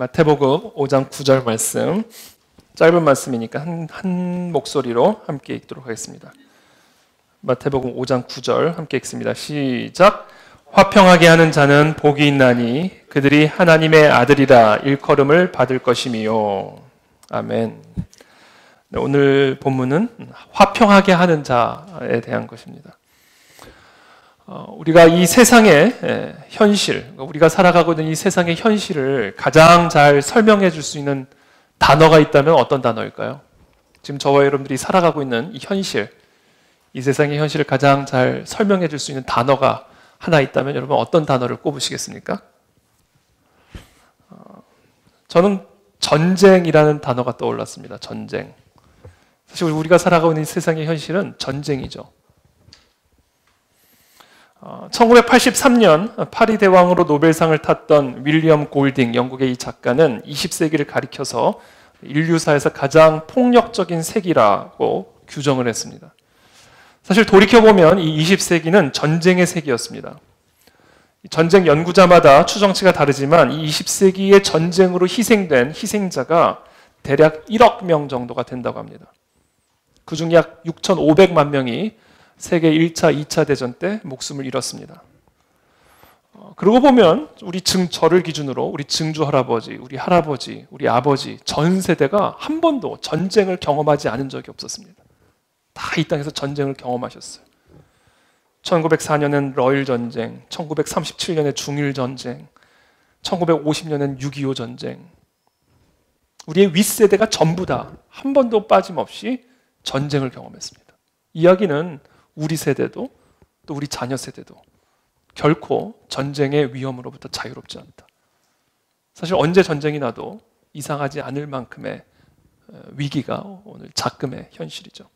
마태복음 5장 9절 말씀, 짧은 말씀이니까 한 목소리로 함께 읽도록 하겠습니다. 마태복음 5장 9절 함께 읽습니다. 시작. 화평하게 하는 자는 복이 있나니 그들이 하나님의 아들이라 일컬음을 받을 것이미요. 아멘. 네, 오늘 본문은 화평하게 하는 자에 대한 것입니다. 우리가 이 세상의 현실, 우리가 살아가고 있는 이 세상의 현실을 가장 잘 설명해 줄 수 있는 단어가 있다면 어떤 단어일까요? 지금 저와 여러분들이 살아가고 있는 이 현실, 이 세상의 현실을 가장 잘 설명해 줄 수 있는 단어가 하나 있다면 여러분 어떤 단어를 꼽으시겠습니까? 저는 전쟁이라는 단어가 떠올랐습니다. 전쟁. 사실 우리가 살아가고 있는 이 세상의 현실은 전쟁이죠. 1983년 파리 대왕으로 노벨상을 탔던 윌리엄 골딩, 영국의 이 작가는 20세기를 가리켜서 인류사에서 가장 폭력적인 세기라고 규정을 했습니다. 사실 돌이켜보면 이 20세기는 전쟁의 세기였습니다. 전쟁 연구자마다 추정치가 다르지만 이 20세기의 전쟁으로 희생된 희생자가 대략 1억 명 정도가 된다고 합니다. 그중 약 6,500만 명이 세계 1차, 2차 대전 때 목숨을 잃었습니다. 그러고 보면 저를 기준으로 우리 증조 할아버지, 우리 할아버지, 우리 아버지 전 세대가 한 번도 전쟁을 경험하지 않은 적이 없었습니다. 다 이 땅에서 전쟁을 경험하셨어요. 1904년엔 러일 전쟁, 1937년에 중일 전쟁, 1950년엔 6.25 전쟁. 우리의 윗세대가 전부 다 한 번도 빠짐없이 전쟁을 경험했습니다. 이야기는 우리 세대도 또 우리 자녀 세대도 결코 전쟁의 위험으로부터 자유롭지 않다. 사실 언제 전쟁이 나도 이상하지 않을 만큼의 위기가 오늘 작금의 현실이죠.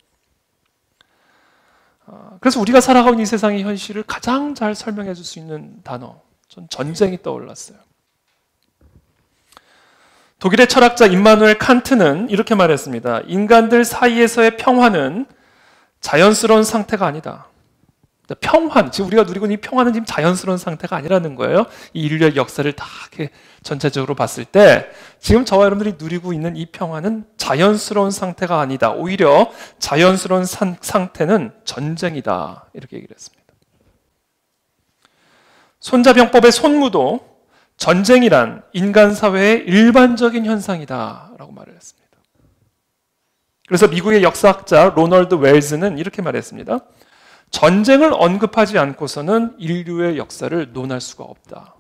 그래서 우리가 살아가고 있는 이 세상의 현실을 가장 잘 설명해 줄 수 있는 단어, 전 전쟁이 떠올랐어요. 독일의 철학자 임마누엘 칸트는 이렇게 말했습니다. 인간들 사이에서의 평화는 자연스러운 상태가 아니다. 평화, 지금 우리가 누리고 있는 이 평화는 지금 자연스러운 상태가 아니라는 거예요. 이 인류의 역사를 다 이렇게 전체적으로 봤을 때 지금 저와 여러분들이 누리고 있는 이 평화는 자연스러운 상태가 아니다. 오히려 자연스러운 상태는 전쟁이다. 이렇게 얘기를 했습니다. 손자병법의 손무도 전쟁이란 인간 사회의 일반적인 현상이다. 라고 말을 했습니다. 그래서 미국의 역사학자 로널드 웰즈는 이렇게 말했습니다. 전쟁을 언급하지 않고서는 인류의 역사를 논할 수가 없다.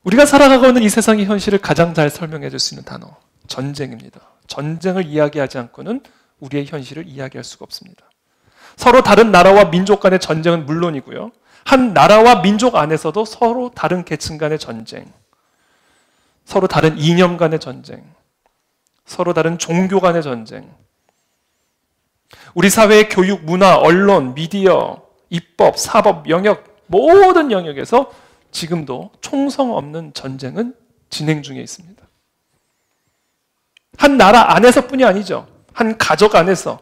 우리가 살아가고 있는 이 세상의 현실을 가장 잘 설명해 줄 수 있는 단어, 전쟁입니다. 전쟁을 이야기하지 않고는 우리의 현실을 이야기할 수가 없습니다. 서로 다른 나라와 민족 간의 전쟁은 물론이고요. 한 나라와 민족 안에서도 서로 다른 계층 간의 전쟁, 서로 다른 이념 간의 전쟁, 서로 다른 종교 간의 전쟁, 우리 사회의 교육, 문화, 언론, 미디어, 입법, 사법, 영역, 모든 영역에서 지금도 총성 없는 전쟁은 진행 중에 있습니다. 한 나라 안에서뿐이 아니죠. 한 가족 안에서,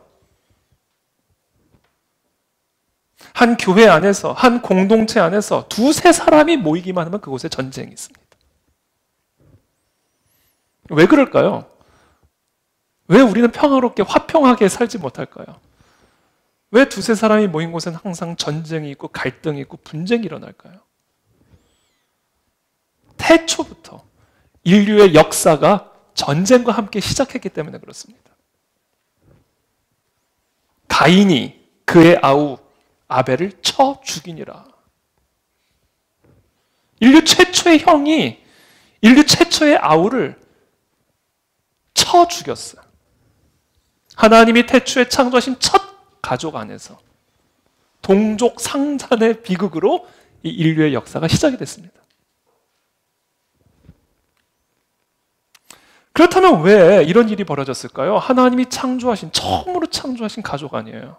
한 교회 안에서, 한 공동체 안에서 두세 사람이 모이기만 하면 그곳에 전쟁이 있습니다. 왜 그럴까요? 왜 우리는 평화롭게 화평하게 살지 못할까요? 왜 두세 사람이 모인 곳은 항상 전쟁이 있고 갈등이 있고 분쟁이 일어날까요? 태초부터 인류의 역사가 전쟁과 함께 시작했기 때문에 그렇습니다. 가인이 그의 아우 아벨을 쳐 죽이니라. 인류 최초의 형이 인류 최초의 아우를 쳐 죽였어요. 하나님이 태초에 창조하신 첫 가족 안에서 동족 상잔의 비극으로 이 인류의 역사가 시작이 됐습니다. 그렇다면 왜 이런 일이 벌어졌을까요? 하나님이 처음으로 창조하신 가족 아니에요.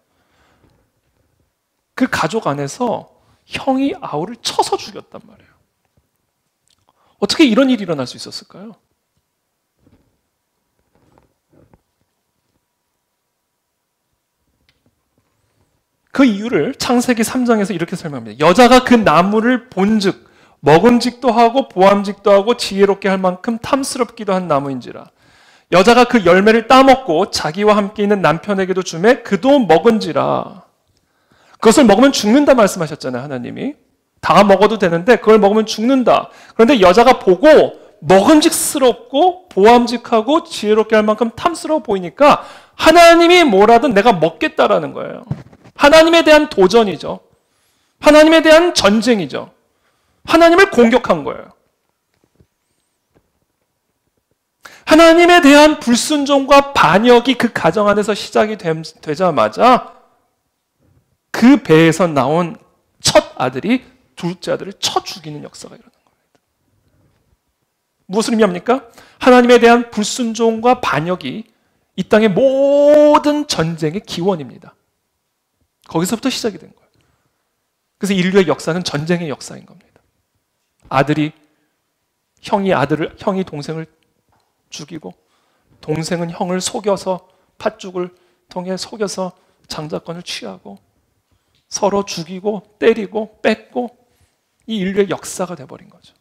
그 가족 안에서 형이 아우를 쳐서 죽였단 말이에요. 어떻게 이런 일이 일어날 수 있었을까요? 그 이유를 창세기 3장에서 이렇게 설명합니다. 여자가 그 나무를 본즉 먹음직도 하고 보암직도 하고 지혜롭게 할 만큼 탐스럽기도 한 나무인지라. 여자가 그 열매를 따먹고 자기와 함께 있는 남편에게도 주매 그도 먹은지라. 그것을 먹으면 죽는다 말씀하셨잖아요, 하나님이. 다 먹어도 되는데 그걸 먹으면 죽는다. 그런데 여자가 보고 먹음직스럽고 보암직하고 지혜롭게 할 만큼 탐스러워 보이니까 하나님이 뭐라든 내가 먹겠다라는 거예요. 하나님에 대한 도전이죠. 하나님에 대한 전쟁이죠. 하나님을 공격한 거예요. 하나님에 대한 불순종과 반역이 그 가정 안에서 시작이 되자마자 그 배에서 나온 첫 아들이 둘째 아들을 쳐 죽이는 역사가 일어난 겁니다. 무엇을 의미합니까? 하나님에 대한 불순종과 반역이 이 땅의 모든 전쟁의 기원입니다. 거기서부터 시작이 된 거예요. 그래서 인류의 역사는 전쟁의 역사인 겁니다. 형이 동생을 죽이고 동생은 형을 속여서 팥죽을 통해 속여서 장자권을 취하고 서로 죽이고 때리고 뺏고 이 인류의 역사가 돼버린 거죠.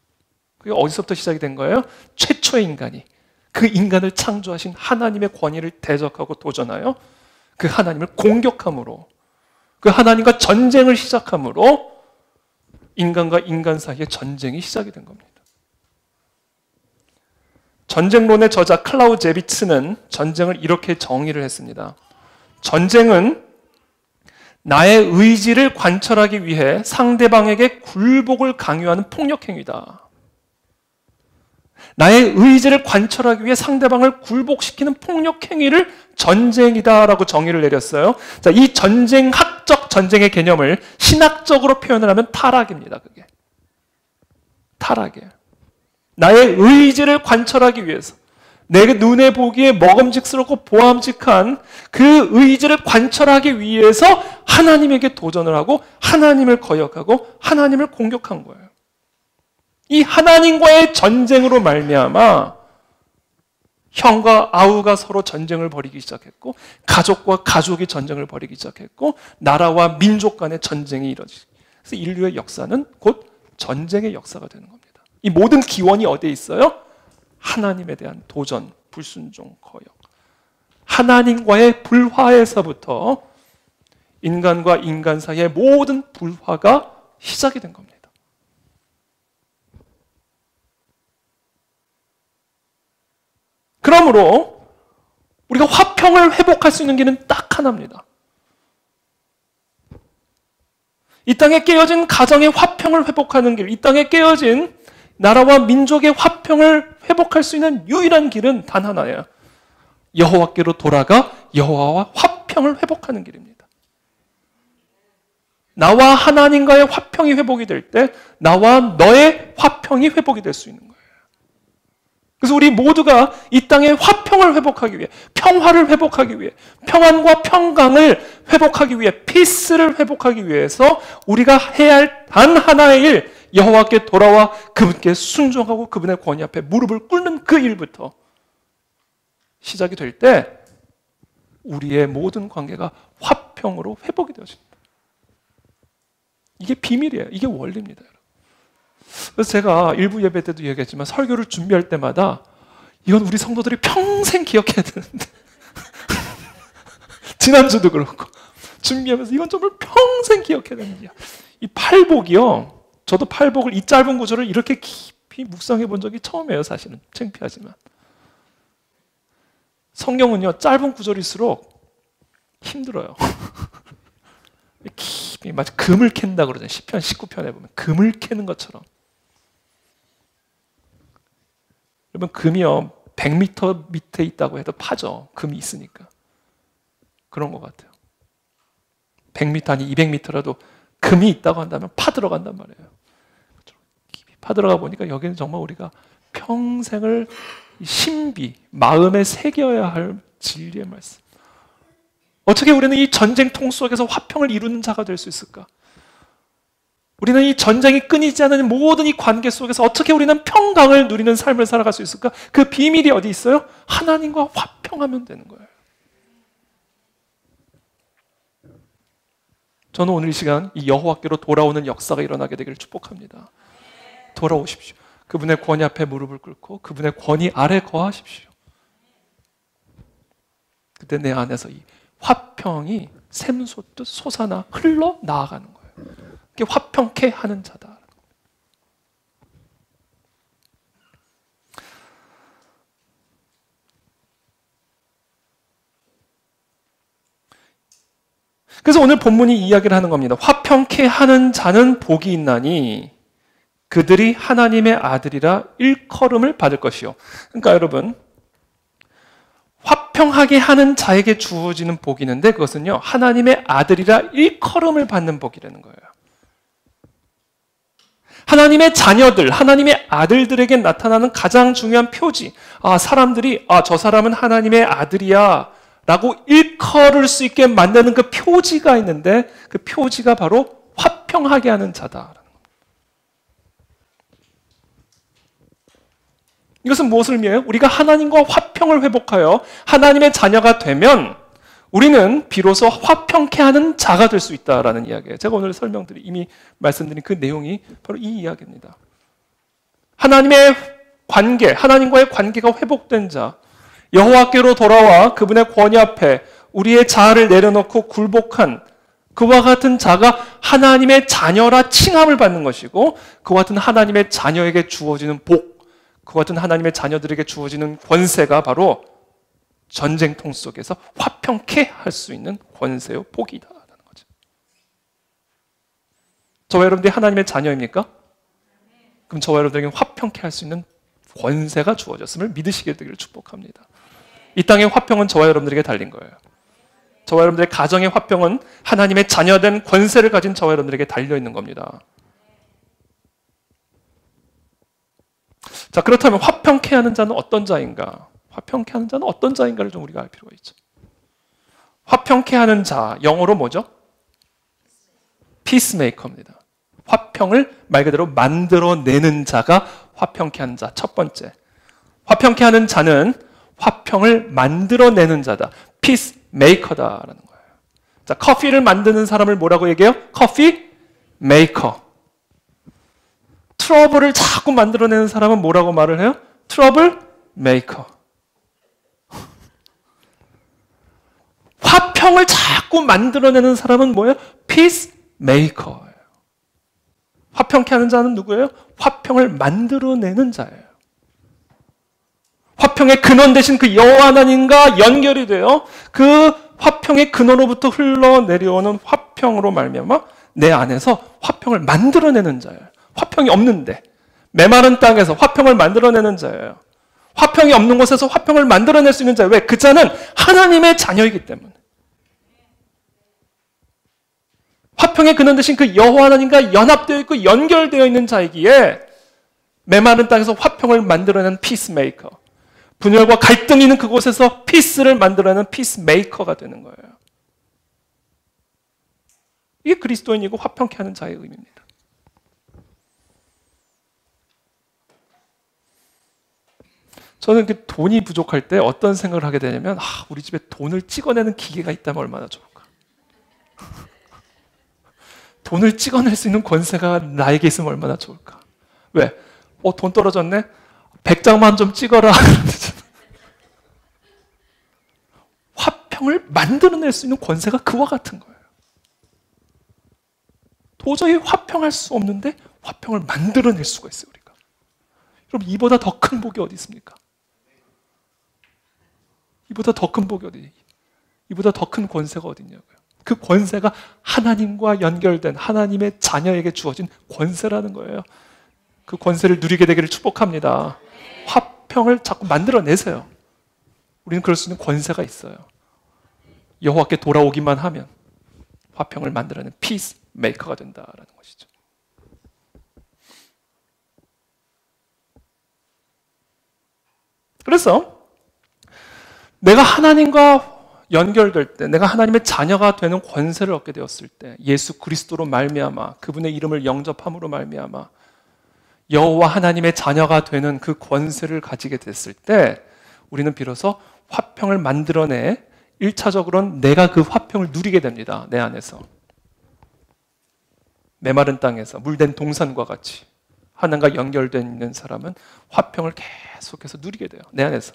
그게 어디서부터 시작이 된 거예요? 최초의 인간이 그 인간을 창조하신 하나님의 권위를 대적하고 도전하여 그 하나님을 공격함으로 그 하나님과 전쟁을 시작함으로 인간과 인간 사이의 전쟁이 시작이 된 겁니다. 전쟁론의 저자 클라우제비츠는 전쟁을 이렇게 정의를 했습니다. 전쟁은 나의 의지를 관철하기 위해 상대방에게 굴복을 강요하는 폭력행위다. 나의 의지를 관철하기 위해 상대방을 굴복시키는 폭력행위를 전쟁이다라고 정의를 내렸어요. 자, 이 학적 전쟁의 개념을 신학적으로 표현을 하면 타락입니다. 그게 타락이에요. 나의 의지를 관철하기 위해서 내 눈에 보기에 먹음직스럽고 보암직한 그 의지를 관철하기 위해서 하나님에게 도전을 하고 하나님을 거역하고 하나님을 공격한 거예요. 이 하나님과의 전쟁으로 말미암아 형과 아우가 서로 전쟁을 벌이기 시작했고 가족과 가족이 전쟁을 벌이기 시작했고 나라와 민족 간의 전쟁이 이루어지고 그래서 인류의 역사는 곧 전쟁의 역사가 되는 겁니다. 이 모든 기원이 어디에 있어요? 하나님에 대한 도전, 불순종, 거역. 하나님과의 불화에서부터 인간과 인간 사이의 모든 불화가 시작이 된 겁니다. 그러므로 우리가 화평을 회복할 수 있는 길은 딱 하나입니다. 이 땅에 깨어진 가정의 화평을 회복하는 길, 이 땅에 깨어진 나라와 민족의 화평을 회복할 수 있는 유일한 길은 단 하나예요. 여호와께로 돌아가 여호와와 화평을 회복하는 길입니다. 나와 하나님과의 화평이 회복이 될 때 나와 너의 화평이 회복이 될 수 있는 거예요. 그래서 우리 모두가 이 땅의 화평을 회복하기 위해, 평화를 회복하기 위해, 평안과 평강을 회복하기 위해, 피스를 회복하기 위해서 우리가 해야 할 단 하나의 일, 여호와께 돌아와 그분께 순종하고 그분의 권위 앞에 무릎을 꿇는 그 일부터 시작이 될 때 우리의 모든 관계가 화평으로 회복이 되어집니다. 이게 비밀이에요. 이게 원리입니다. 그래서 제가 일부 예배 때도 얘기했지만 설교를 준비할 때마다 이건 우리 성도들이 평생 기억해야 되는데 지난주도 그렇고 준비하면서 이건 정말 평생 기억해야 되는 일이야. 이 팔복이요. 저도 팔복을 이 짧은 구절을 이렇게 깊이 묵상해 본 적이 처음이에요. 사실은 창피하지만 성경은요 짧은 구절일수록 힘들어요. 깊이 마치 금을 캔다 그러잖아요. 시편 19편에 보면 금을 캐는 것처럼. 여러분 금이요 100m 밑에 있다고 해도 파죠. 금이 있으니까. 그런 것 같아요. 100m 아니 200m라도 금이 있다고 한다면 파 들어간단 말이에요. 깊이 파 들어가 보니까 여기는 정말 우리가 평생을 신비, 마음에 새겨야 할 진리의 말씀. 어떻게 우리는 이 전쟁통 속에서 화평을 이루는 자가 될 수 있을까? 우리는 이 전쟁이 끊이지 않는 모든 이 관계 속에서 어떻게 우리는 평강을 누리는 삶을 살아갈 수 있을까? 그 비밀이 어디 있어요? 하나님과 화평하면 되는 거예요. 저는 오늘 이 시간 이 여호와께로 돌아오는 역사가 일어나게 되기를 축복합니다. 돌아오십시오. 그분의 권위 앞에 무릎을 꿇고 그분의 권위 아래 거하십시오. 그때 내 안에서 이 화평이 샘솟듯 솟아나 흘러나아가는 거예요. 그게 화평케 하는 자다. 그래서 오늘 본문이 이야기를 하는 겁니다. 화평케 하는 자는 복이 있나니 그들이 하나님의 아들이라 일컬음을 받을 것이요. 그러니까 여러분, 화평하게 하는 자에게 주어지는 복이 있는데 그것은요, 하나님의 아들이라 일컬음을 받는 복이라는 거예요. 하나님의 자녀들, 하나님의 아들들에게 나타나는 가장 중요한 표지. 사람들이 저 사람은 하나님의 아들이야 라고 일컬을 수 있게 만드는 그 표지가 있는데 그 표지가 바로 화평하게 하는 자다. 이것은 무엇을 의미해요? 우리가 하나님과 화평을 회복하여 하나님의 자녀가 되면 우리는 비로소 화평케 하는 자가 될 수 있다라는 이야기예요. 제가 오늘 이미 말씀드린 그 내용이 바로 이 이야기입니다. 하나님의 관계, 하나님과의 관계가 회복된 자, 여호와께로 돌아와 그분의 권위 앞에 우리의 자아를 내려놓고 굴복한 그와 같은 자가 하나님의 자녀라 칭함을 받는 것이고, 그와 같은 하나님의 자녀에게 주어지는 복, 그와 같은 하나님의 자녀들에게 주어지는 권세가 바로 전쟁통 속에서 화평케 할 수 있는 권세요 복이다라는 거죠. 저와 여러분들이 하나님의 자녀입니까? 그럼 저와 여러분들에게 화평케 할 수 있는 권세가 주어졌음을 믿으시게 되기를 축복합니다. 이 땅의 화평은 저와 여러분들에게 달린 거예요. 저와 여러분들의 가정의 화평은 하나님의 자녀된 권세를 가진 저와 여러분들에게 달려있는 겁니다. 자, 그렇다면 화평케 하는 자는 어떤 자인가? 화평케 하는 자는 어떤 자인가를 좀 우리가 알 필요가 있죠. 화평케 하는 자, 영어로 뭐죠? 피스메이커입니다. 화평을 말 그대로 만들어내는 자가 화평케 하는 자. 첫 번째, 화평케 하는 자는 화평을 만들어내는 자다. 피스메이커다라는 거예요. 자, 커피를 만드는 사람을 뭐라고 얘기해요? 커피 메이커. 트러블을 자꾸 만들어내는 사람은 뭐라고 말을 해요? 트러블 메이커. 화평을 자꾸 만들어내는 사람은 뭐예요? 피스 메이커예요. 화평케 하는 자는 누구예요? 화평을 만들어내는 자예요. 화평의 근원 되신 그 여호와 하나님과 연결이 되어 그 화평의 근원으로부터 흘러내려오는 화평으로 말미암아 내 안에서 화평을 만들어내는 자예요. 화평이 없는데 메마른 땅에서 화평을 만들어내는 자예요. 화평이 없는 곳에서 화평을 만들어낼 수 있는 자예요. 왜? 그 자는 하나님의 자녀이기 때문에. 화평의 근원 되신 그 여호와 하나님과 연합되어 있고 연결되어 있는 자이기에 메마른 땅에서 화평을 만들어내는 피스메이커, 분열과 갈등이 있는 그곳에서 피스를 만들어내는 피스메이커가 되는 거예요. 이게 그리스도인이고 화평케 하는 자의 의미입니다. 저는 그 돈이 부족할 때 어떤 생각을 하게 되냐면, 우리 집에 돈을 찍어내는 기계가 있다면 얼마나 좋을까? 돈을 찍어낼 수 있는 권세가 나에게 있으면 얼마나 좋을까? 왜? 돈 떨어졌네? 100장만 좀 찍어라. 화평을 만들어낼 수 있는 권세가 그와 같은 거예요. 도저히 화평할 수 없는데 화평을 만들어낼 수가 있어요, 우리가. 여러분, 이보다 더 큰 복이 어디 있습니까? 이보다 더 큰 복이 어디? 이보다 더 큰 권세가 어디 있냐고요. 그 권세가 하나님과 연결된 하나님의 자녀에게 주어진 권세라는 거예요. 그 권세를 누리게 되기를 축복합니다. 화평을 자꾸 만들어내세요. 우리는 그럴 수 있는 권세가 있어요. 여호와께 돌아오기만 하면 화평을 만들어내는 피스 메이커가 된다라는 것이죠. 그래서 내가 하나님과 연결될 때, 내가 하나님의 자녀가 되는 권세를 얻게 되었을 때, 예수 그리스도로 말미암아 그분의 이름을 영접함으로 말미암아 여호와 하나님의 자녀가 되는 그 권세를 가지게 됐을 때 우리는 비로소 화평을 만들어내 1차적으로는 내가 그 화평을 누리게 됩니다. 내 안에서. 메마른 땅에서 물된 동산과 같이 하나님과 연결된 있는 사람은 화평을 계속해서 누리게 돼요. 내 안에서.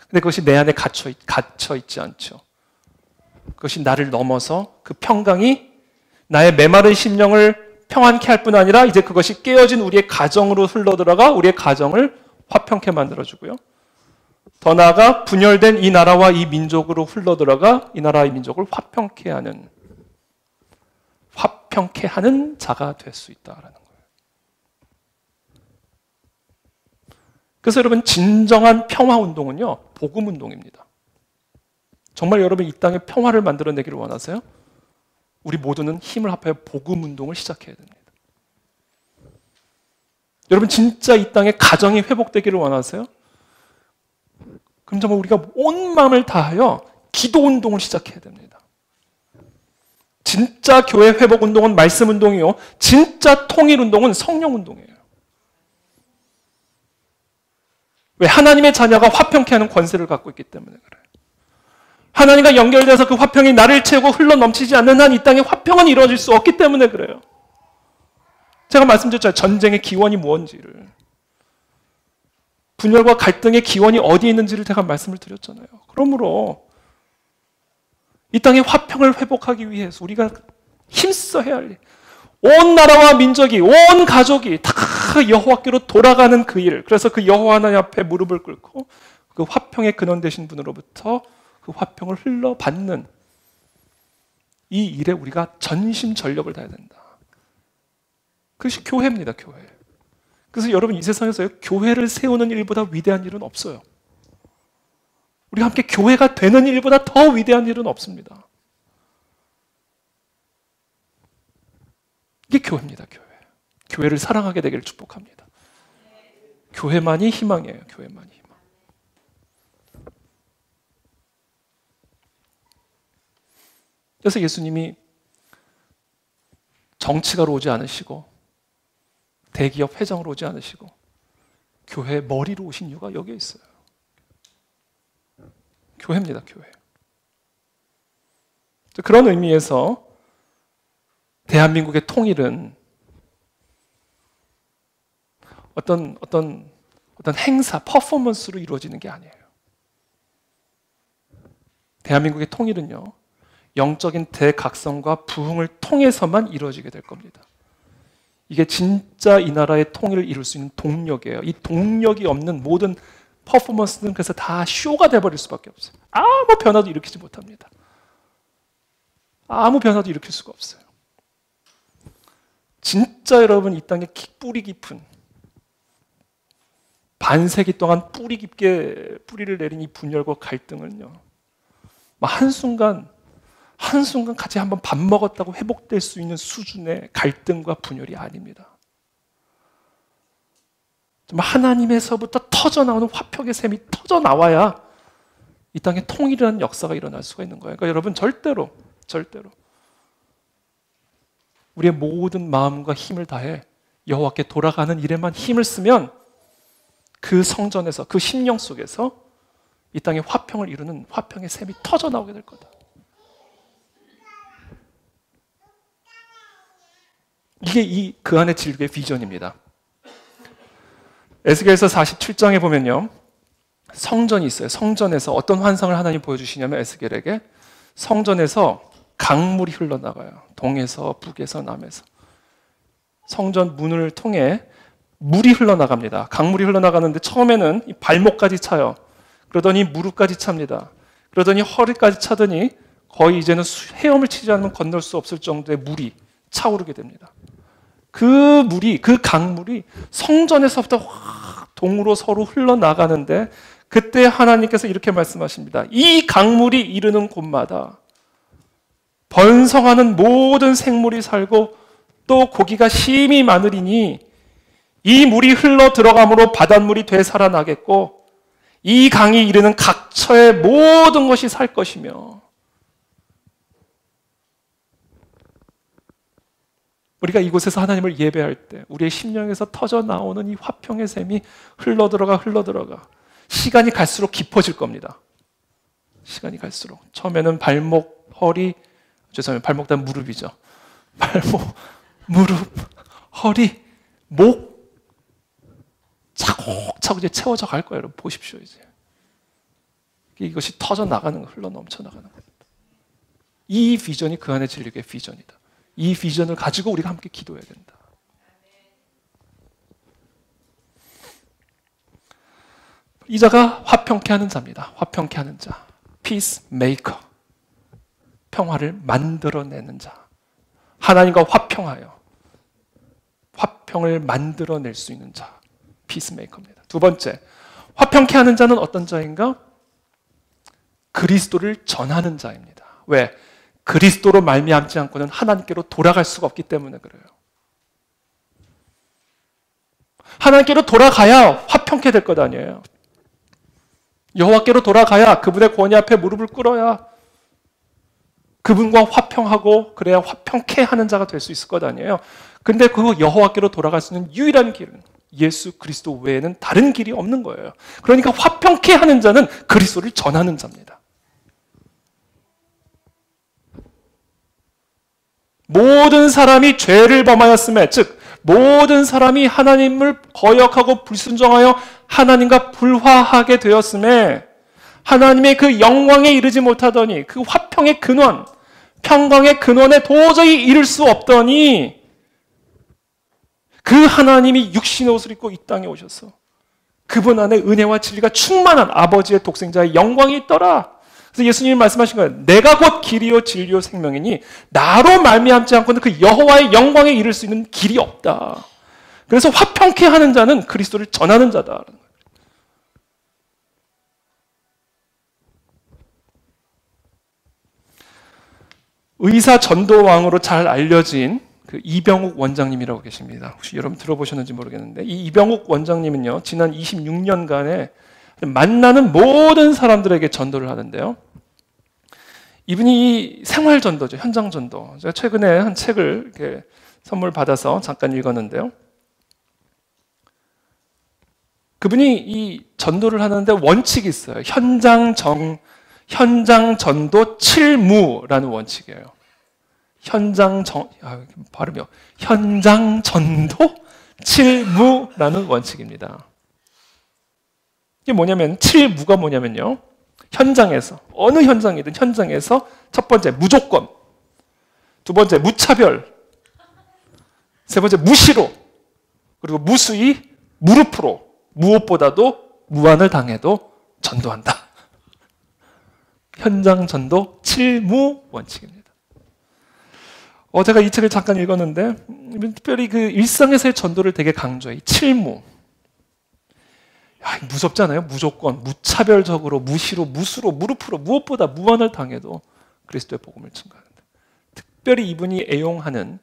근데 그것이 내 안에 갇혀 있지 않죠. 그것이 나를 넘어서 그 평강이 나의 메마른 심령을 평안케 할 뿐 아니라 이제 그것이 깨어진 우리의 가정으로 흘러들어가 우리의 가정을 화평케 만들어주고요. 더 나아가 분열된 이 나라와 이 민족으로 흘러들어가 이 나라와 이 민족을 화평케 하는 자가 될 수 있다라는 거예요. 그래서 여러분 진정한 평화운동은요, 복음운동입니다. 정말 여러분 이 땅에 평화를 만들어내기를 원하세요? 우리 모두는 힘을 합하여 복음운동을 시작해야 됩니다. 여러분 진짜 이 땅에 가정이 회복되기를 원하세요? 그럼 정말 우리가 온 마음을 다하여 기도운동을 시작해야 됩니다. 진짜 교회 회복운동은 말씀운동이요, 진짜 통일운동은 성령운동이에요. 왜? 하나님의 자녀가 화평케 하는 권세를 갖고 있기 때문에 그래요. 하나님과 연결돼서 그 화평이 나를 채우고 흘러넘치지 않는 한 이 땅에 화평은 이루어질 수 없기 때문에 그래요. 제가 말씀드렸잖아요. 전쟁의 기원이 무엇인지를. 분열과 갈등의 기원이 어디에 있는지를 제가 말씀을 드렸잖아요. 그러므로 이 땅의 화평을 회복하기 위해서 우리가 힘써 해야 할 일, 온 나라와 민족이, 온 가족이 다 여호와께로 돌아가는 그 일, 그래서 그 여호와 하나님 앞에 무릎을 꿇고 그 화평의 근원 되신 분으로부터 그 화평을 흘러받는 이 일에 우리가 전심전력을 다해야 된다. 그것이 교회입니다, 교회. 그래서 여러분 이 세상에서 교회를 세우는 일보다 위대한 일은 없어요. 우리가 함께 교회가 되는 일보다 더 위대한 일은 없습니다. 이게 교회입니다, 교회. 교회를 사랑하게 되기를 축복합니다. 교회만이 희망이에요, 교회만이 희망. 그래서 예수님이 정치가로 오지 않으시고 대기업 회장으로 오지 않으시고 교회 머리로 오신 이유가 여기에 있어요. 교회입니다, 교회. 그런 의미에서 대한민국의 통일은 어떤 행사, 퍼포먼스로 이루어지는 게 아니에요. 대한민국의 통일은요, 영적인 대각성과 부흥을 통해서만 이루어지게 될 겁니다. 이게 진짜 이 나라의 통일을 이룰 수 있는 동력이에요. 이 동력이 없는 모든 퍼포먼스는 그래서 다 쇼가 돼버릴 수밖에 없어요. 아무 변화도 일으키지 못합니다. 아무 변화도 일으킬 수가 없어요. 진짜 여러분 이 땅에 뿌리 깊은, 반세기 동안 뿌리 깊게 뿌리를 내린 이 분열과 갈등은요, 한순간 같이 한번 밥 먹었다고 회복될 수 있는 수준의 갈등과 분열이 아닙니다. 정말 하나님에서부터 터져나오는 화평의 샘이 터져나와야 이 땅에 통일이라는 역사가 일어날 수가 있는 거예요. 그러니까 여러분 절대로 우리의 모든 마음과 힘을 다해 여호와께 돌아가는 일에만 힘을 쓰면 그 성전에서, 그 심령 속에서 이 땅에 화평을 이루는 화평의 샘이 터져나오게 될 거다. 이게 그 안의 진리의 비전입니다. 에스겔서 47장에 보면요, 성전이 있어요. 성전에서 어떤 환상을 하나님 보여주시냐면 에스겔에게 성전에서 강물이 흘러나가요. 동에서 북에서 남에서. 성전 문을 통해 물이 흘러나갑니다. 강물이 흘러나가는데 처음에는 발목까지 차요. 그러더니 무릎까지 찹니다. 그러더니 허리까지 차더니 거의 이제는 헤엄을 치지 않으면 건널 수 없을 정도의 물이 차오르게 됩니다. 그 물이, 그 강물이 성전에서부터 확 동으로 서로 흘러나가는데 그때 하나님께서 이렇게 말씀하십니다. 이 강물이 이르는 곳마다 번성하는 모든 생물이 살고 또 고기가 심히 많으리니 이 물이 흘러 들어감으로 바닷물이 되살아나겠고 이 강이 이르는 각처의 모든 것이 살 것이며. 우리가 이곳에서 하나님을 예배할 때 우리의 심령에서 터져 나오는 이 화평의 샘이 흘러들어가 시간이 갈수록 깊어질 겁니다. 시간이 갈수록. 처음에는 발목, 허리, 죄송해요. 발목보다 무릎이죠. 발목, 무릎, 허리, 목, 차곡차곡 이제 채워져 갈 거예요. 여러분 보십시오. 이제 이것이 터져 나가는 거, 흘러 넘쳐 나가는 겁니다. 이 비전이 그 안에 진리교의 비전이다. 이 비전을 가지고 우리가 함께 기도해야 된다. 이 자가 화평케 하는 자입니다. 화평케 하는 자. peacemaker. 평화를 만들어내는 자. 하나님과 화평하여 화평을 만들어낼 수 있는 자. peacemaker입니다. 두 번째, 화평케 하는 자는 어떤 자인가? 그리스도를 전하는 자입니다. 왜? 그리스도로 말미암지 않고는 하나님께로 돌아갈 수가 없기 때문에 그래요. 하나님께로 돌아가야 화평케 될 것 아니에요. 여호와께로 돌아가야 그분의 권위 앞에 무릎을 꿇어야 그분과 화평하고 그래야 화평케 하는 자가 될 수 있을 것 아니에요. 근데 그 여호와께로 돌아갈 수 있는 유일한 길은 예수 그리스도 외에는 다른 길이 없는 거예요. 그러니까 화평케 하는 자는 그리스도를 전하는 자입니다. 모든 사람이 죄를 범하였음에, 즉 모든 사람이 하나님을 거역하고 불순종하여 하나님과 불화하게 되었음에 하나님의 그 영광에 이르지 못하더니 그 화평의 근원, 평강의 근원에 도저히 이를 수 없더니 그 하나님이 육신의 옷을 입고 이 땅에 오셔서 그분 안에 은혜와 진리가 충만한 아버지의 독생자의 영광이 있더라. 그래서 예수님이 말씀하신 거예요. 내가 곧 길이요 진리요 생명이니 나로 말미암지 않고는 그 여호와의 영광에 이를 수 있는 길이 없다. 그래서 화평케 하는 자는 그리스도를 전하는 자다. 의사 전도왕으로 잘 알려진 그 이병욱 원장님이라고 계십니다. 혹시 여러분 들어보셨는지 모르겠는데 이 이병욱 원장님은요, 지난 26년간에 만나는 모든 사람들에게 전도를 하는데요. 이분이 생활 전도죠. 현장 전도. 제가 최근에 한 책을 이렇게 선물 받아서 잠깐 읽었는데요. 그분이 이 전도를 하는데 원칙이 있어요. 현장 전도 7무라는 원칙이에요. 현장 전도 7무라는 원칙입니다. 이게 뭐냐면 7무가 뭐냐면요. 현장에서 어느 현장이든 현장에서 첫 번째 무조건, 두 번째 무차별, 세 번째 무시로, 그리고 무수히 무릎으로 무엇보다도 무한을 당해도 전도한다. 현장 전도 7무 원칙입니다. 제가 이 책을 잠깐 읽었는데 특별히 그 일상에서의 전도를 되게 강조해. 7무. 무섭잖아요. 무조건, 무차별적으로, 무시로, 무수로, 무릎으로, 무엇보다 무한을 당해도 그리스도의 복음을 증거하는데, 특별히 이분이 애용하는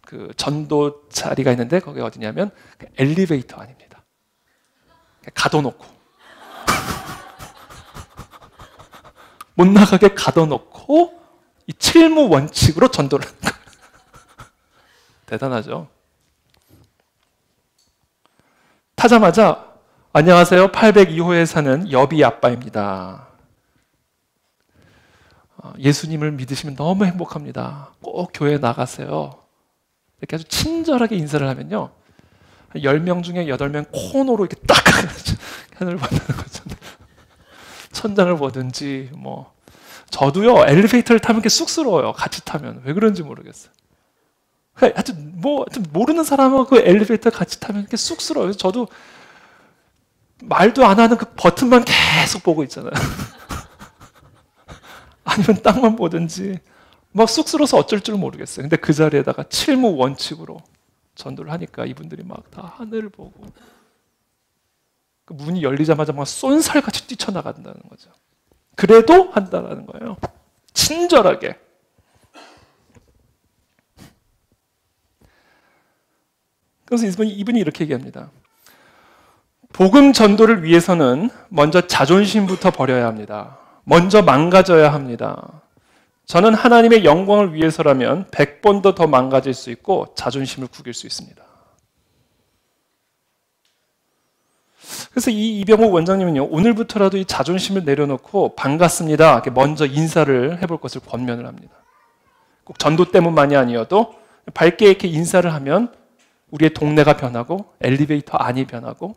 그 전도 자리가 있는데 거기 어디냐면 엘리베이터 아닙니다. 가둬놓고 못 나가게 가둬놓고 이 7무 원칙으로 전도를 하는 거예요. 대단하죠. 타자마자 안녕하세요. 802호에 사는 여비 아빠입니다. 예수님을 믿으시면 너무 행복합니다. 꼭 교회 나가세요. 이렇게 아주 친절하게 인사를 하면요. 10명 중에 8명 코너로 이렇게 딱 하늘을 본다는 거죠. 천장을 보든지 뭐. 저도요, 엘리베이터를 타면 이렇게 쑥스러워요. 같이 타면. 왜 그런지 모르겠어요. 하여튼 모르는 사람하고 그 엘리베이터 같이 타면 이렇게 쑥스러워요. 저도 말도 안 하는 그 버튼만 계속 보고 있잖아요. 아니면 땅만 보든지 막 쑥스러워서 어쩔 줄 모르겠어요. 근데 그 자리에다가 7무 원칙으로 전도를 하니까 이분들이 막 다 하늘을 보고 그 문이 열리자마자 막 쏜살같이 뛰쳐나간다는 거죠. 그래도 한다라는 거예요. 친절하게. 그래서 이분이 이렇게 얘기합니다. 복음 전도를 위해서는 먼저 자존심부터 버려야 합니다. 먼저 망가져야 합니다. 저는 하나님의 영광을 위해서라면 100번도 더 망가질 수 있고 자존심을 구길 수 있습니다. 그래서 이 이병욱 원장님은요, 오늘부터라도 이 자존심을 내려놓고 반갑습니다. 이렇게 먼저 인사를 해볼 것을 권면을 합니다. 꼭 전도 때문만이 아니어도 밝게 이렇게 인사를 하면 우리의 동네가 변하고 엘리베이터 안이 변하고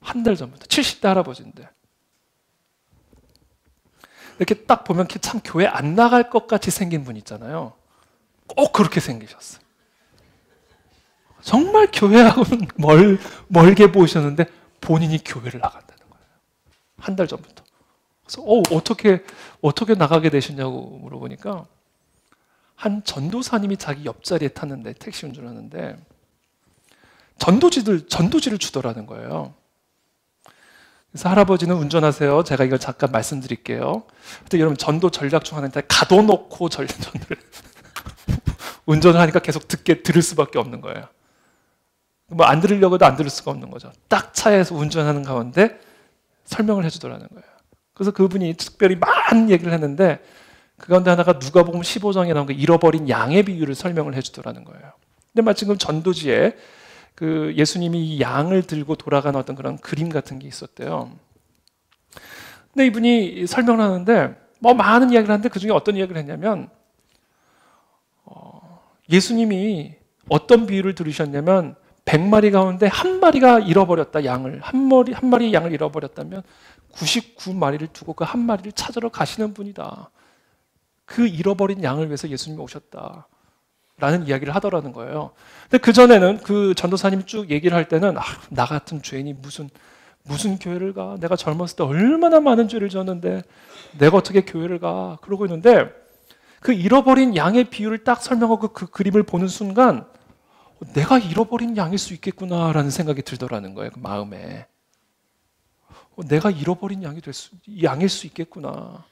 한 달 전부터. 70대 할아버지인데. 이렇게 딱 보면 참 교회 안 나갈 것 같이 생긴 분 있잖아요. 꼭 그렇게 생기셨어요. 정말 교회하고는 멀게 보이셨는데 본인이 교회를 나간다는 거예요. 한 달 전부터. 그래서 어떻게 나가게 되셨냐고 물어보니까 한 전도사님이 자기 옆자리에 탔는데 택시 운전하는데 전도지를 주더라는 거예요. 그래서 할아버지는 운전하세요. 제가 이걸 잠깐 말씀드릴게요. 근데 여러분 전도 전략 중 하나인데 가둬놓고 전도를 운전을 하니까 계속 들을 수밖에 없는 거예요. 뭐 안 들으려고 해도 안 들을 수가 없는 거죠. 딱 차에서 운전하는 가운데 설명을 해주더라는 거예요. 그래서 그분이 특별히 많은 얘기를 했는데 그 가운데 하나가 누가복음 15장에 나온 그 잃어버린 양의 비유를 설명을 해주더라는 거예요. 근데 마침 그 전도지에 그 예수님이 이 양을 들고 돌아가는 어떤 그런 그림 같은 게 있었대요. 근데 이분이 설명을 하는데 뭐 많은 이야기를 하는데 그 중에 어떤 이야기를 했냐면 예수님이 어떤 비유를 들으셨냐면 100마리 가운데 한 마리가 잃어버렸다. 양을 한 마리 양을 잃어버렸다면 99마리를 두고 그 한 마리를 찾으러 가시는 분이다. 그 잃어버린 양을 위해서 예수님이 오셨다. 라는 이야기를 하더라는 거예요. 근데 그전에는 그 전도사님이 쭉 얘기를 할 때는 나 같은 죄인이 무슨 교회를 가? 내가 젊었을 때 얼마나 많은 죄를 졌는데 내가 어떻게 교회를 가? 그러고 있는데 그 잃어버린 양의 비유를 딱 설명하고 그 그림을 보는 순간 내가 잃어버린 양일 수 있겠구나라는 생각이 들더라는 거예요. 그 마음에. 내가 잃어버린 양일 수 있겠구나.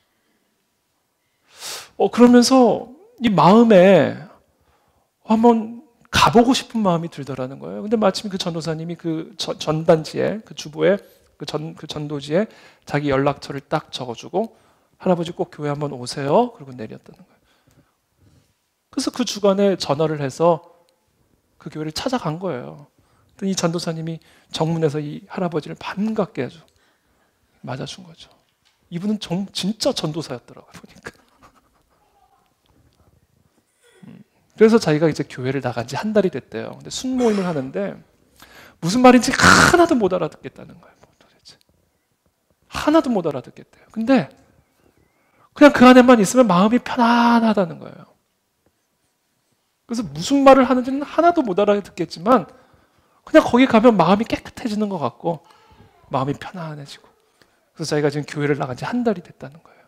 그러면서 이 마음에 한번 가보고 싶은 마음이 들더라는 거예요. 근데 마침 그 전도사님이 그 전단지에, 그 주보에, 그 전도지에 자기 연락처를 딱 적어주고 할아버지 꼭 교회 한번 오세요. 그리고 내렸다는 거예요. 그래서 그 주간에 전화를 해서 그 교회를 찾아간 거예요. 이 전도사님이 정문에서 이 할아버지를 반갑게 맞아준 거죠. 이분은 진짜 전도사였더라고요, 보니까. 그래서 자기가 이제 교회를 나간 지 한 달이 됐대요. 근데 순모임을 하는데 무슨 말인지 하나도 못 알아듣겠다는 거예요. 도대체. 하나도 못 알아듣겠대요. 근데 그냥 그 안에만 있으면 마음이 편안하다는 거예요. 그래서 무슨 말을 하는지는 하나도 못 알아듣겠지만 그냥 거기 가면 마음이 깨끗해지는 것 같고 마음이 편안해지고 그래서 자기가 지금 교회를 나간 지 한 달이 됐다는 거예요.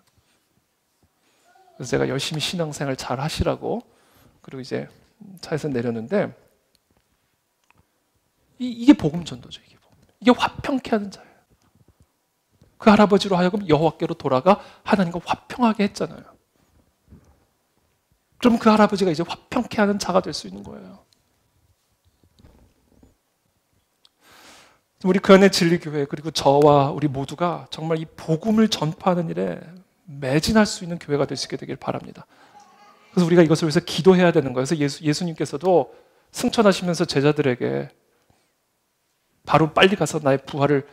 그래서 제가 열심히 신앙생활 잘 하시라고 그리고 이제 차에서 내렸는데 이게 복음 전도죠. 이게 화평케 하는 자예요. 그 할아버지로 하여금 여호와께로 돌아가 하나님과 화평하게 했잖아요. 그럼 그 할아버지가 이제 화평케 하는 자가 될 수 있는 거예요. 우리 그 안에 진리교회 그리고 저와 우리 모두가 정말 이 복음을 전파하는 일에 매진할 수 있는 교회가 될 수 있게 되길 바랍니다. 그래서 우리가 이것을 위해서 기도해야 되는 거예요. 그래서 예수님께서도 승천하시면서 제자들에게 바로 빨리 가서 나의 부활을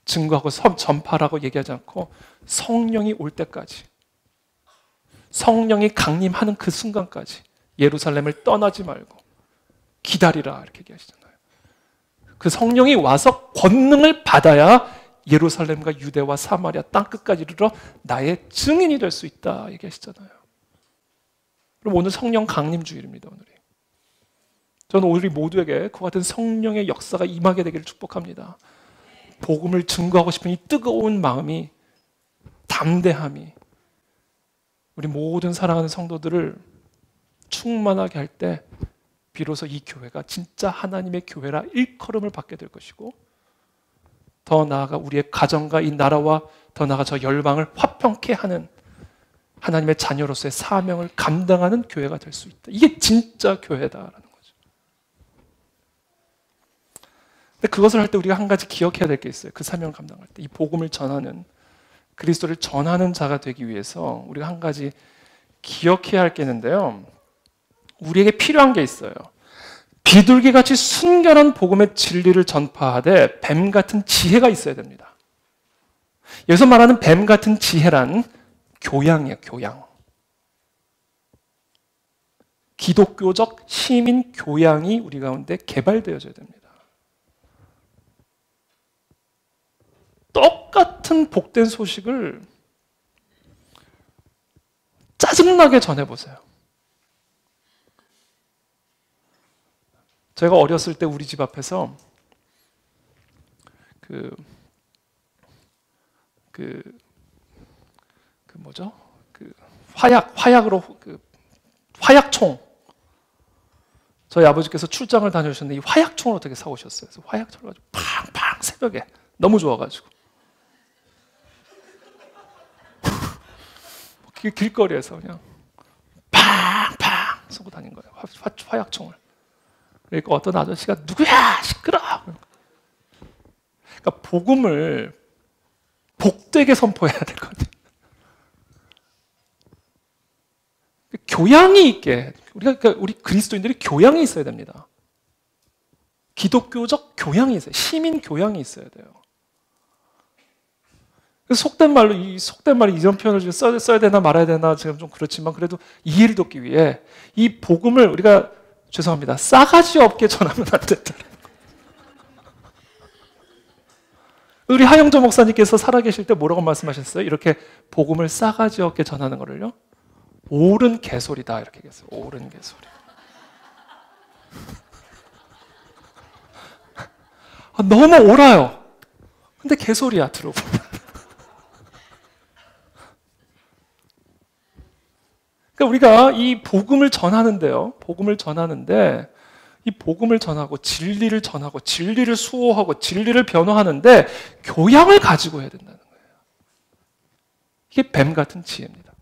증거하고 전파라고 얘기하지 않고 성령이 올 때까지 성령이 강림하는 그 순간까지 예루살렘을 떠나지 말고 기다리라 이렇게 얘기하시잖아요. 그 성령이 와서 권능을 받아야 예루살렘과 유대와 사마리아 땅끝까지 이르러 나의 증인이 될 수 있다 얘기하시잖아요. 그럼 오늘 성령 강림 주일입니다. 오늘이. 저는 우리 모두에게 그 같은 성령의 역사가 임하게 되기를 축복합니다. 복음을 증거하고 싶은 이 뜨거운 마음이 담대함이 우리 모든 사랑하는 성도들을 충만하게 할 때 비로소 이 교회가 진짜 하나님의 교회라 일컬음을 받게 될 것이고 더 나아가 우리의 가정과 이 나라와 더 나아가 저 열방을 화평케 하는 하나님의 자녀로서의 사명을 감당하는 교회가 될 수 있다. 이게 진짜 교회다라는 거죠. 근데 그것을 할 때 우리가 한 가지 기억해야 될 게 있어요. 그 사명을 감당할 때 이 복음을 전하는 그리스도를 전하는 자가 되기 위해서 우리가 한 가지 기억해야 할 게 있는데요. 우리에게 필요한 게 있어요. 비둘기같이 순결한 복음의 진리를 전파하되 뱀 같은 지혜가 있어야 됩니다. 여기서 말하는 뱀 같은 지혜란 교양이에요. 교양. 기독교적 시민 교양이 우리 가운데 개발되어져야 됩니다. 똑같은 복된 소식을 짜증나게 전해보세요. 제가 어렸을 때 우리 집 앞에서 화약총. 저희 아버지께서 출장을 다녀오셨는데 이 화약총을 어떻게 사오셨어요. 그래서 화약총을 가지고 팡팡 새벽에 너무 좋아가지고 길거리에서 그냥 팡팡 쏘고 다닌 거예요. 화약총을. 그러니까 어떤 아저씨가 누구야 시끄러. 그러니까 복음을 복되게 선포해야 되거든요. 교양이 있게 우리 그리스도인들이 교양이 있어야 됩니다. 기독교적 교양이 있어요. 시민 교양이 있어야 돼요. 속된 말로 이런 표현을 써야 되나 말아야 되나 지금 좀 그렇지만 그래도 이해를 돕기 위해 이 복음을 우리가 죄송합니다. 싸가지 없게 전하면 안 된다. 우리 하영조 목사님께서 살아계실 때 뭐라고 말씀하셨어요? 이렇게 복음을 싸가지 없게 전하는 거를요. 옳은 개소리다 이렇게 얘기했어요. 옳은 개소리. 너무 옳아요. 근데 개소리야 들어보면. 그러니까 우리가 이 복음을 전하는데요. 복음을 전하는데 이 복음을 전하고 진리를 수호하고 진리를 변호하는데 교양을 가지고 해야 된다는 거예요. 이게 뱀 같은 지혜입니다.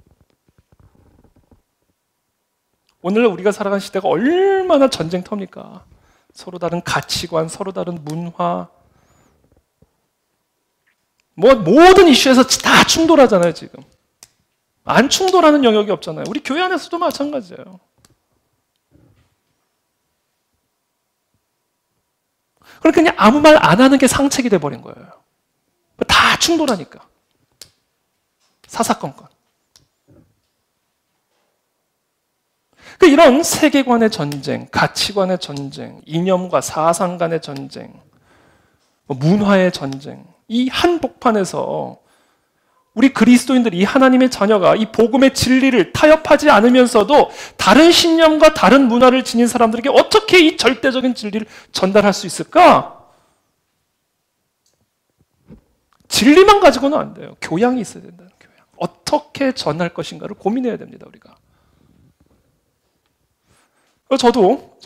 오늘 우리가 살아가는 시대가 얼마나 전쟁터입니까? 서로 다른 가치관, 서로 다른 문화, 모든 이슈에서 다 충돌하잖아요, 지금. 안 충돌하는 영역이 없잖아요. 우리 교회 안에서도 마찬가지예요. 그러니까 그냥 아무 말 안 하는 게 상책이 돼버린 거예요. 다 충돌하니까. 사사건건. 이런 세계관의 전쟁, 가치관의 전쟁, 이념과 사상 간의 전쟁, 문화의 전쟁, 이 한복판에서 우리 그리스도인들이 이 하나님의 자녀가 이 복음의 진리를 타협하지 않으면서도 다른 신념과 다른 문화를 지닌 사람들에게 어떻게 이 절대적인 진리를 전달할 수 있을까? 진리만 가지고는 안 돼요. 교양이 있어야 된다는 교양. 어떻게 전할 것인가를 고민해야 됩니다, 우리가. 저도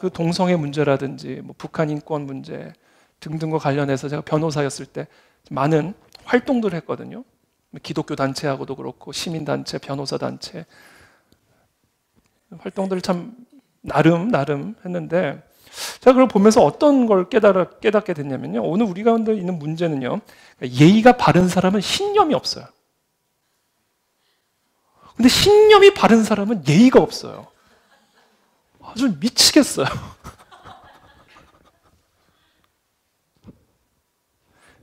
그 동성애 문제라든지 북한 인권 문제 등등과 관련해서 제가 변호사였을 때 많은 활동들을 했거든요. 기독교 단체하고도 그렇고 시민단체, 변호사단체 활동들을 참 나름 했는데 제가 그걸 보면서 어떤 걸 깨닫게 됐냐면요. 오늘 우리 가운데 있는 문제는요. 예의가 바른 사람은 신념이 없어요. 근데 신념이 바른 사람은 예의가 없어요. 아주 미치겠어요.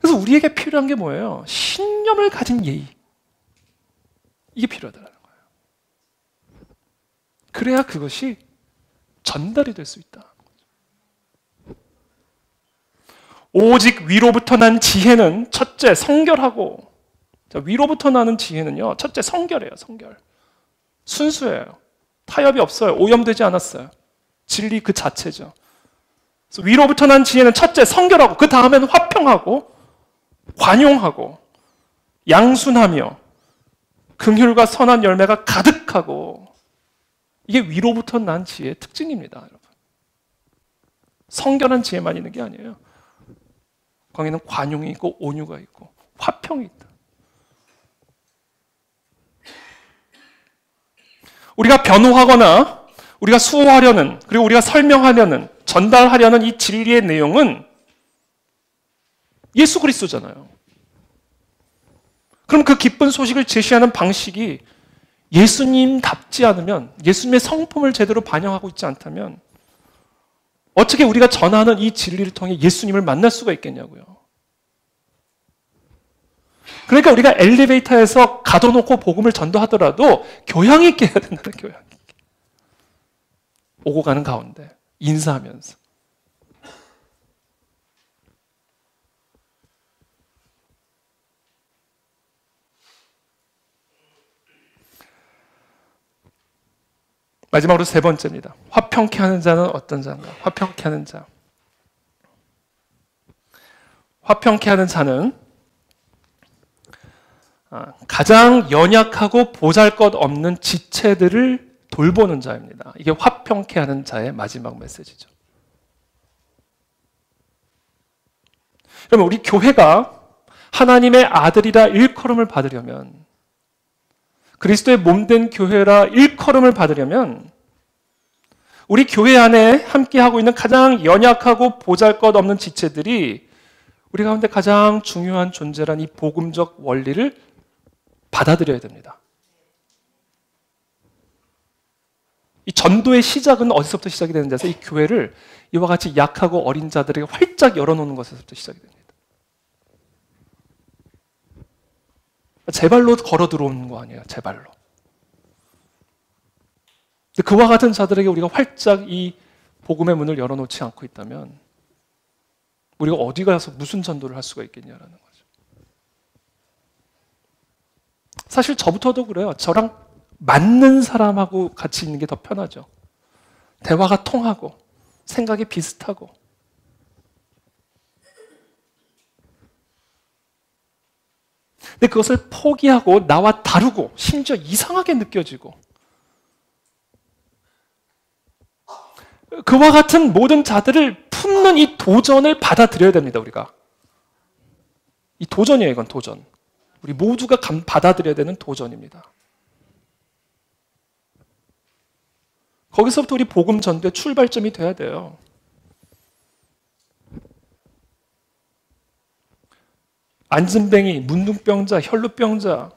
그래서 우리에게 필요한 게 뭐예요? 신념을 가진 예의. 이게 필요하다는 거예요. 그래야 그것이 전달이 될 수 있다. 오직 위로부터 난 지혜는 첫째 성결하고, 위로부터 나는 지혜는요, 첫째 성결해요. 성결. 순수해요. 타협이 없어요. 오염되지 않았어요. 진리 그 자체죠. 그래서 위로부터 난 지혜는 첫째 성결하고, 그 다음에는 화평하고 관용하고 양순하며 긍휼과 선한 열매가 가득하고, 이게 위로부터 난 지혜의 특징입니다, 여러분. 성결한 지혜만 있는 게 아니에요. 거기는 관용이 있고 온유가 있고 화평이 있다. 우리가 변호하거나 우리가 수호하려는, 그리고 우리가 설명하려는, 전달하려는 이 진리의 내용은 예수 그리스도잖아요. 그럼 그 기쁜 소식을 제시하는 방식이 예수님답지 않으면, 예수님의 성품을 제대로 반영하고 있지 않다면 어떻게 우리가 전하는 이 진리를 통해 예수님을 만날 수가 있겠냐고요. 그러니까 우리가 엘리베이터에서 가둬놓고 복음을 전도하더라도 교양 있게 해야 된다는, 교양 있게. 오고 가는 가운데 인사하면서. 마지막으로 세 번째입니다. 화평케 하는 자는 어떤 자인가? 화평케 하는 자. 화평케 하는 자는 가장 연약하고 보잘것없는 지체들을 돌보는 자입니다. 이게 화평케 하는 자의 마지막 메시지죠. 그러면 우리 교회가 하나님의 아들이라 일컬음을 받으려면, 그리스도의 몸된 교회라 일컬음을 받으려면 우리 교회 안에 함께하고 있는 가장 연약하고 보잘것없는 지체들이 우리 가운데 가장 중요한 존재란 이 복음적 원리를 받아들여야 됩니다. 이 전도의 시작은 어디서부터 시작이 되는지 아세요? 이 교회를 이와 같이 약하고 어린 자들에게 활짝 열어놓는 것에서부터 시작이 됩니다. 제 발로 걸어 들어오는 거 아니에요. 제 발로. 그와 같은 자들에게 우리가 활짝 이 복음의 문을 열어놓지 않고 있다면 우리가 어디 가서 무슨 전도를 할 수가 있겠냐라는 거죠. 사실 저부터도 그래요. 저랑 맞는 사람하고 같이 있는 게 더 편하죠. 대화가 통하고 생각이 비슷하고. 근데 그것을 포기하고 나와 다르고 심지어 이상하게 느껴지고 그와 같은 모든 자들을 품는 이 도전을 받아들여야 됩니다. 우리가. 이 도전이에요. 이건 도전. 우리 모두가 받아들여야 되는 도전입니다. 거기서부터 우리 복음 전도의 출발점이 돼야 돼요. 안진뱅이, 문둥병자, 혈루병자,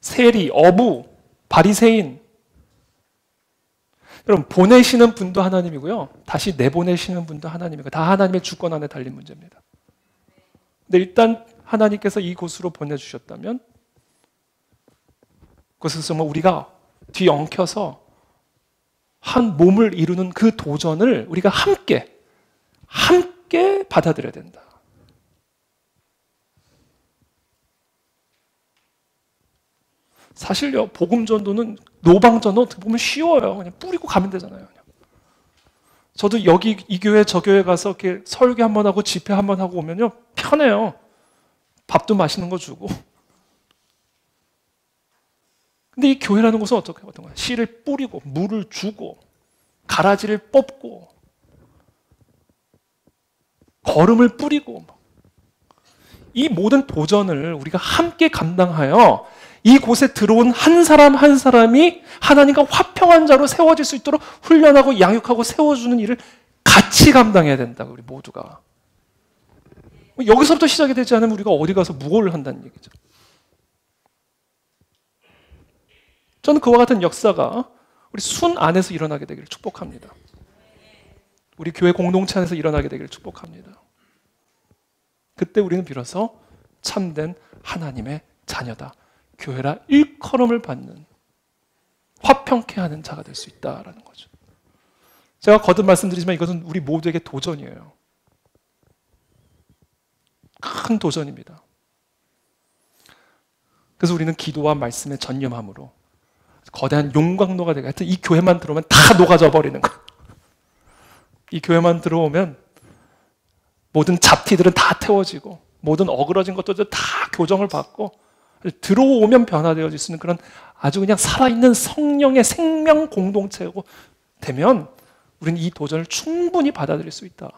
세리, 어부, 바리새인. 여러분, 보내시는 분도 하나님이고요. 다시 내보내시는 분도 하나님이고 다 하나님의 주권 안에 달린 문제입니다. 근데 일단 하나님께서 이곳으로 보내주셨다면 그것에서 정말 우리가 뒤엉켜서 한 몸을 이루는 그 도전을 우리가 함께 받아들여야 된다. 사실요, 복음 전도는 노방 전도 어떻게 보면 쉬워요. 그냥 뿌리고 가면 되잖아요. 그냥. 저도 여기 이 교회 저 교회 가서 이렇게 설교 한번 하고 집회 한번 하고 오면요 편해요. 밥도 맛있는 거 주고. 근데 이 교회라는 곳은 어떻게 하는 거야? 씨를 뿌리고 물을 주고 가라지를 뽑고 거름을 뿌리고 이 모든 도전을 우리가 함께 감당하여 이곳에 들어온 한 사람 한 사람이 하나님과 화평한 자로 세워질 수 있도록 훈련하고 양육하고 세워주는 일을 같이 감당해야 된다고 우리 모두가. 여기서부터 시작이 되지 않으면 우리가 어디 가서 무엇을 한다는 얘기죠. 저는 그와 같은 역사가 우리 순 안에서 일어나게 되기를 축복합니다. 우리 교회 공동체 안에서 일어나게 되기를 축복합니다. 그때 우리는 비로소 참된 하나님의 자녀다. 교회라 일컬음을 받는 화평케 하는 자가 될 수 있다라는 거죠. 제가 거듭 말씀드리지만 이것은 우리 모두에게 도전이에요. 큰 도전입니다. 그래서 우리는 기도와 말씀에 전념함으로 거대한 용광로가 되고 하여튼 이 교회만 들어오면 다 녹아져 버리는 거예요. 이 교회만 들어오면 모든 잡티들은 다 태워지고 모든 어그러진 것들도 다 교정을 받고 들어오면 변화되어질 수 있는 그런 아주 그냥 살아있는 성령의 생명 공동체고 되면 우리는 이 도전을 충분히 받아들일 수 있다.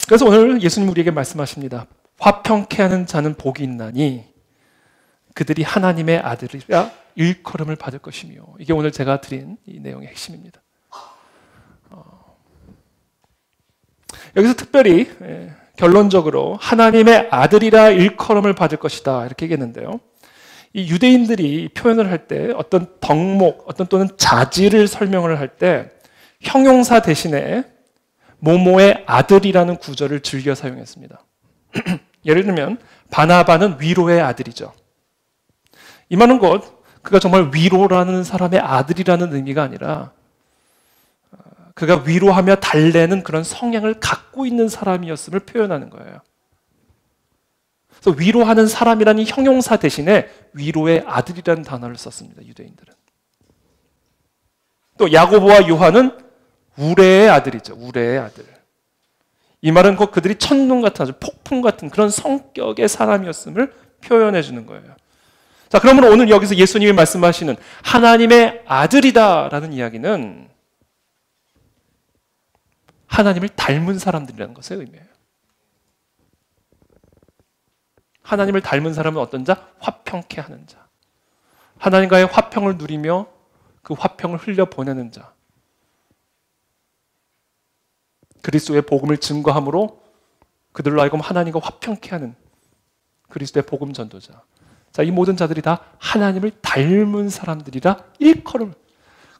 그래서 오늘 예수님 우리에게 말씀하십니다. 화평케 하는 자는 복이 있나니 그들이 하나님의 아들이라 일컬음을 받을 것이며. 이게 오늘 제가 드린 이 내용의 핵심입니다. 여기서 특별히 결론적으로 하나님의 아들이라 일컬음을 받을 것이다 이렇게 얘기했는데요. 이 유대인들이 표현을 할 때 어떤 덕목, 어떤 또는 자질을 설명을 할 때 형용사 대신에 모모의 아들이라는 구절을 즐겨 사용했습니다. 예를 들면 바나바는 위로의 아들이죠. 이 말은 곧 그가 정말 위로라는 사람의 아들이라는 의미가 아니라 그가 위로하며 달래는 그런 성향을 갖고 있는 사람이었음을 표현하는 거예요. 그래서 위로하는 사람이라는 형용사 대신에 위로의 아들이라는 단어를 썼습니다. 유대인들은. 또 야고보와 요한은 우레의 아들이죠. 우레의 아들. 이 말은 곧 그들이 천둥 같은 아주 폭풍 같은 그런 성격의 사람이었음을 표현해 주는 거예요. 자, 그러면 오늘 여기서 예수님이 말씀하시는 하나님의 아들이다라는 이야기는 하나님을 닮은 사람들이라는 것의 의미예요. 하나님을 닮은 사람은 어떤 자? 화평케 하는 자. 하나님과의 화평을 누리며 그 화평을 흘려보내는 자. 그리스도의 복음을 증거함으로 그들로 하여금 하나님과 화평케 하는 그리스도의 복음 전도자. 자, 이 모든 자들이 다 하나님을 닮은 사람들이라 일컬음.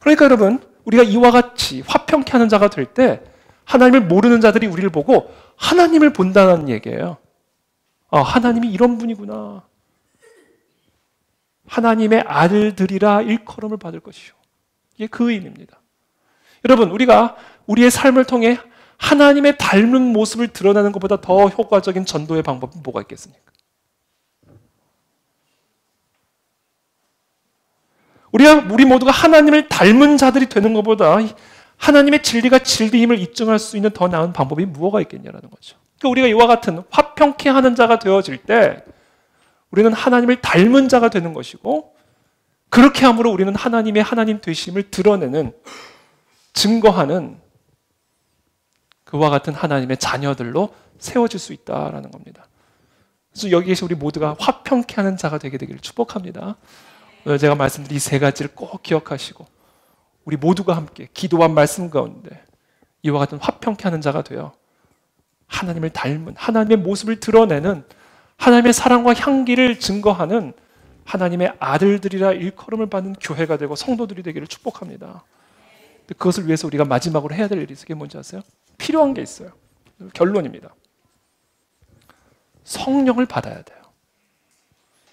그러니까 여러분, 우리가 이와 같이 화평케 하는 자가 될 때 하나님을 모르는 자들이 우리를 보고 하나님을 본다는 얘기예요. 아, 하나님이 이런 분이구나. 하나님의 아들들이라 일컬음을 받을 것이요. 이게 그 의미입니다. 여러분, 우리가 우리의 삶을 통해 하나님의 닮은 모습을 드러내는 것보다 더 효과적인 전도의 방법은 뭐가 있겠습니까? 우리 모두가 하나님을 닮은 자들이 되는 것보다 하나님의 진리가 진리임을 입증할 수 있는 더 나은 방법이 무엇가 있겠냐라는 거죠. 그러니까 우리가 이와 같은 화평케 하는 자가 되어질 때 우리는 하나님을 닮은 자가 되는 것이고, 그렇게 함으로 우리는 하나님의 하나님 되심을 드러내는, 증거하는 그와 같은 하나님의 자녀들로 세워질 수 있다라는 겁니다. 그래서 여기에서 우리 모두가 화평케 하는 자가 되게 되기를 축복합니다. 오늘 제가 말씀드린 이 세 가지를 꼭 기억하시고 우리 모두가 함께 기도와 말씀 가운데 이와 같은 화평케 하는 자가 되어 하나님을 닮은, 하나님의 모습을 드러내는, 하나님의 사랑과 향기를 증거하는 하나님의 아들들이라 일컬음을 받는 교회가 되고 성도들이 되기를 축복합니다. 그것을 위해서 우리가 마지막으로 해야 될 일이 있어요. 그게 뭔지 아세요? 필요한 게 있어요. 결론입니다. 성령을 받아야 돼요.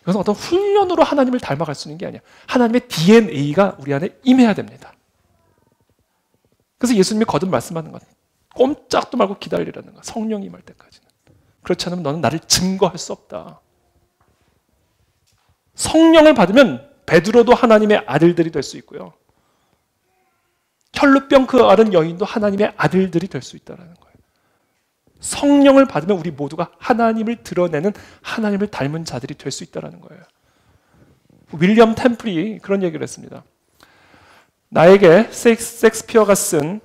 이것은 어떤 훈련으로 하나님을 닮아갈 수 있는 게 아니야. 하나님의 DNA가 우리 안에 임해야 됩니다. 그래서 예수님이 거듭 말씀하는 것, 꼼짝도 말고 기다리라는 것, 성령이 임할 때까지는. 그렇지 않으면 너는 나를 증거할 수 없다. 성령을 받으면 베드로도 하나님의 아들들이 될 수 있고요. 혈루병 그 앓은 여인도 하나님의 아들들이 될 수 있다는 거예요. 성령을 받으면 우리 모두가 하나님을 드러내는, 하나님을 닮은 자들이 될 수 있다는 거예요. 윌리엄 템플이 그런 얘기를 했습니다. 나에게 셰익스피어가 쓴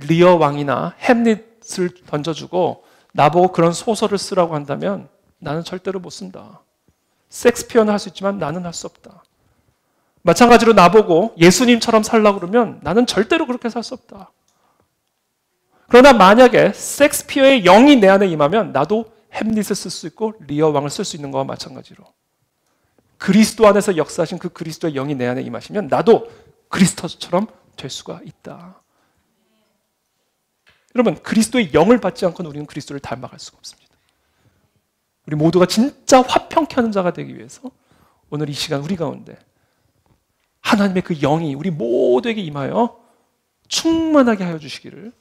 리어 왕이나 햄릿을 던져주고 나보고 그런 소설을 쓰라고 한다면 나는 절대로 못 쓴다. 셰익스피어는 할 수 있지만 나는 할 수 없다. 마찬가지로 나보고 예수님처럼 살라고 그러면 나는 절대로 그렇게 살 수 없다. 그러나 만약에 셰익스피어의 영이 내 안에 임하면 나도 햄릿을 쓸 수 있고 리어 왕을 쓸 수 있는 거와 마찬가지로 그리스도 안에서 역사하신 그 그리스도의 영이 내 안에 임하시면 나도 그리스도처럼 될 수가 있다. 여러분, 그리스도의 영을 받지 않고는 우리는 그리스도를 닮아갈 수가 없습니다. 우리 모두가 진짜 화평케 하는 자가 되기 위해서 오늘 이 시간 우리 가운데 하나님의 그 영이 우리 모두에게 임하여 충만하게 하여 주시기를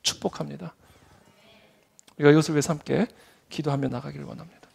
축복합니다. 우리가 이것을 위해서 함께 기도하며 나가기를 원합니다.